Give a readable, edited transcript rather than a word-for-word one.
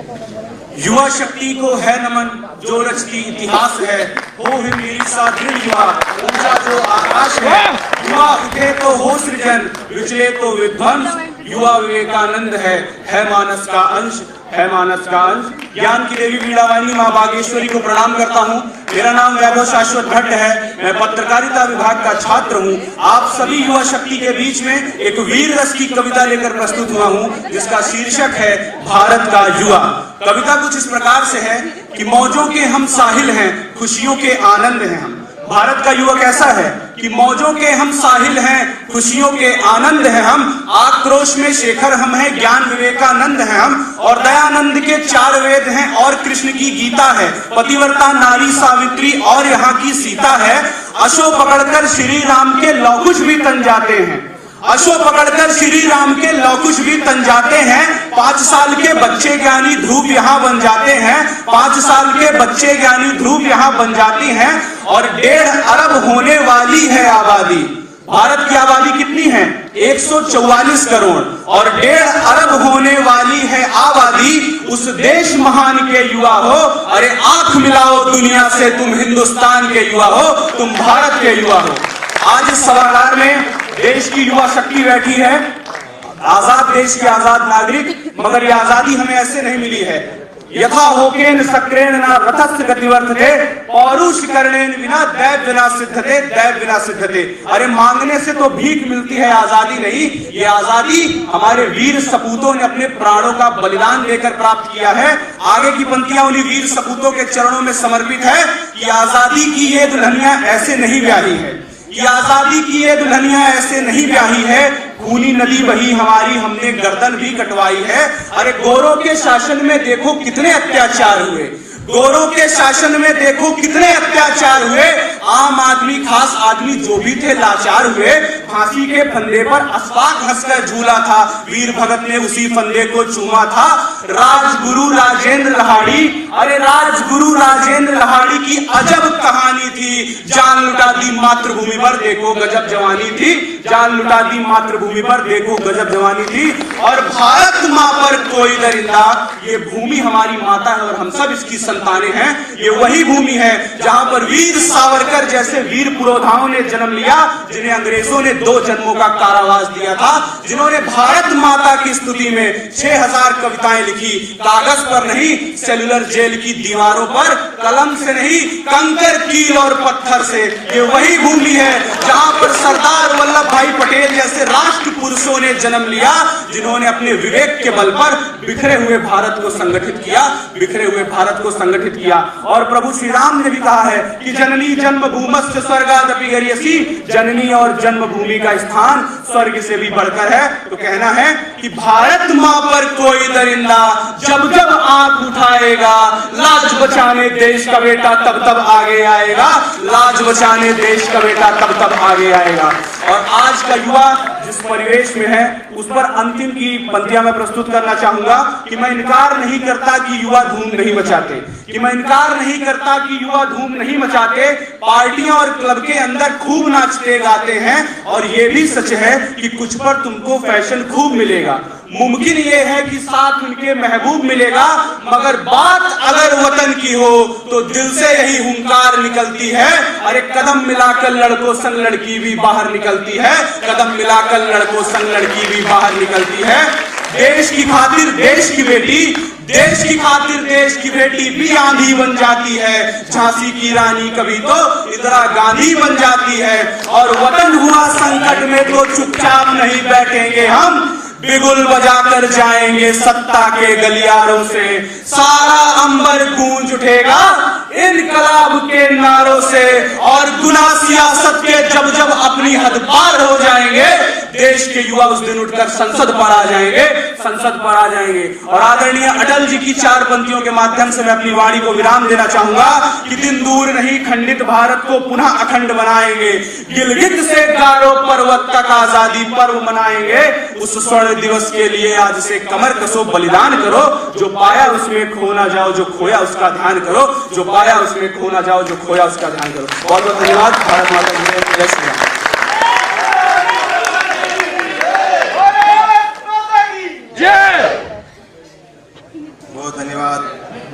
युवा शक्ति को है नमन जो रचती इतिहास है, हो मेरी सा दृढ़ युवा ऊंचा जो आकाश है। युवा उठे तो हो सृजन, विचले तो विध्वंस, युवा विवेकानंद है मानस का अंश, है मानस का अंश। ज्ञान की देवी वीणावाणी मां बागेश्वरी को प्रणाम करता हूं। मेरा नाम वैभव शाश्वत भट्ट है, मैं पत्रकारिता विभाग का छात्र हूं। आप सभी युवा शक्ति के बीच में एक वीर रस की कविता लेकर प्रस्तुत हुआ हूं, जिसका शीर्षक है भारत का युवा। कविता कुछ इस प्रकार से है कि मौजों के हम साहिल हैं, खुशियों के आनंद हैं हम। भारत का युवा कैसा है कि मौजों के हम साहिल हैं, खुशियों के आनंद हैं हम। आक्रोश में शेखर हम हैं, ज्ञान विवेकानंद हैं हम। और दयानंद के 4 वेद हैं और कृष्ण की गीता है। पतिव्रता नारी सावित्री और यहाँ की सीता है। अशोक पकड़कर श्री राम के लौकुश भी तन जाते हैं, अशोक पकड़कर श्री राम के लौकुश भी तन जाते हैं। 5 साल के बच्चे ज्ञानी ध्रुव यहाँ बन जाते हैं, 5 साल के बच्चे ज्ञानी ध्रुव यहाँ बन जाती हैं। और 1.5 अरब होने वाली है आबादी। भारत की आबादी कितनी है? 144 करोड़। और 1.5 अरब होने वाली है आबादी। उस देश महान के युवा हो, अरे आंख मिलाओ दुनिया से, तुम हिंदुस्तान के युवा हो, तुम भारत के युवा हो। आज इस सभागार में देश की युवा शक्ति बैठी है, आजाद देश के आजाद नागरिक। मगर ये आजादी हमें ऐसे नहीं मिली है। यथा होकेन सक्रेण ना रथस्य गतिवर्धते, पौरुष कर्णेन विना दैव विना सिद्धते, दैव विना सिद्धते। अरे मांगने से तो भीख मिलती है, आजादी नहीं। ये आजादी हमारे वीर सपूतों ने अपने प्राणों का बलिदान देकर प्राप्त किया है। आगे की पंक्तियां उन्हीं वीर सपूतों के चरणों में समर्पित है कि आजादी की ये दुल्हनियां ऐसे नहीं ब्याही है, कि आजादी की ये दुल्हनियां ऐसे नहीं ब्याही है। खूनी नदी बही हमारी, हमने गर्दन भी कटवाई है। अरे गोरों के शासन में देखो कितने अत्याचार हुए, गोरों के शासन में देखो कितने अत्याचार हुए। आम आदमी खास आदमी जो भी थे लाचार हुए। फांसी के फंदे पर अशफाक हंसकर झूला था, वीर भगत ने उसी फंदे को चूमा था। राजगुरु राजेंद्र लहाड़ी, अरे राजगुरु राजेंद्र लहाड़ी की अजब कहानी थी। जान लुटा दी मातृभूमि पर, देखो गजब जवानी थी। जान लुटा दी मातृभूमि पर, देखो गजब जवानी थी। और भारत मां पर कोई दरिंदा, ये भूमि हमारी माता है और हम सब इसकी संतानें हैं। ये वही भूमि है जहां पर वीर सावरकर जैसे वीर पुरोधाओं ने जन्म लिया, जिन्हें अंग्रेजों ने 2 जन्मों का कारावास दिया था, जिन्होंने भारत माता की स्तुति में 6000 कविताएं लिखी। कागज पर नहीं, सेलुलर जेल की दीवारों पर, कलम से नहीं, कंकर कील और पत्थर से। ये वही भूमि है जहां पर सरदार वल्लभ भाई पटेल जैसे राष्ट्र पुरुषों ने जन्म लिया, जिन्होंने अपने विवेक के बल पर बिखरे हुए भारत को संगठित किया, बिखरे हुए भारत को संगठित किया। और प्रभु श्री राम ने भी कहा है कि जननी जन्मभूमस्य स्वर्गादपि गरीयसी, जननी और जन्मभूमि का स्थान स्वर्ग से भी बढ़कर है। तो कहना है कि भारत मां पर कोई दरिंदा जब जब आंख उठाएगा, लाज बचाने देश का बेटा तब तब आगे आएगा, लाज बचाने देश का बेटा तब तब आगे आएगा। और आज का युवा जिस परिवेश में है, उस पर अंतिम की पंक्तियां मैं प्रस्तुत करना चाहूंगा कि मैं इनकार नहीं करता कि युवा धूम नहीं मचाते, कि मैं इनकार नहीं करता कि युवा धूम नहीं मचाते। पार्टियां और क्लब के अंदर खूब नाचते गाते हैं। और ये भी सच है कि कुछ पर तुमको फैशन खूब मिलेगा। मुमकिन ये है कि साथ उनके महबूब मिलेगा, मगर बात अगर वतन की हो तो दिल से यही हुंकार निकलती है। अरे कदम मिलाकर लड़कों संग लड़की भी बाहर निकलती है, कदम मिलाकर लड़कों संग लड़की भी बाहर निकलती है। देश की खातिर देश की बेटी, देश की खातिर देश की बेटी भी आंधी बन जाती है। झांसी की रानी कभी तो इंदिरा गांधी बन जाती है। और वतन हुआ संकट में तो चुपचाप नहीं बैठेंगे हम, बिगुल बजाकर जाएंगे सत्ता के गलियारों से। सारा अंबर गूंज उठेगा इनकलाब के नारों से। और गुना सियासत के जब जब अपनी हद पार हो जाएंगे, देश के युवा उस दिन उठकर संसद पर आ जाएंगे, संसद पर आ जाएंगे। और आदरणीय अटल जी की 4 पंक्तियों के माध्यम से मैं अपनी वाणी को विराम देना चाहूंगा कि दिन दूर नहीं, खंडित भारत को पुनः अखंड बनाएंगे। गिलगित से गारो पर्वत तक आजादी पर्व मनाएंगे। उस स्वर्ण दिवस के लिए आज से कमर कसो, बलिदान करो। जो पाया उसमें खो ना जाओ, जो खोया उसका ध्यान करो। जो पाया उसमें खो ना जाओ, जो खोया उसका ध्यान करो। बहुत बहुत धन्यवाद। भारत माता की जय, जय श्री राम। बहुत धन्यवाद। धन्यवाद।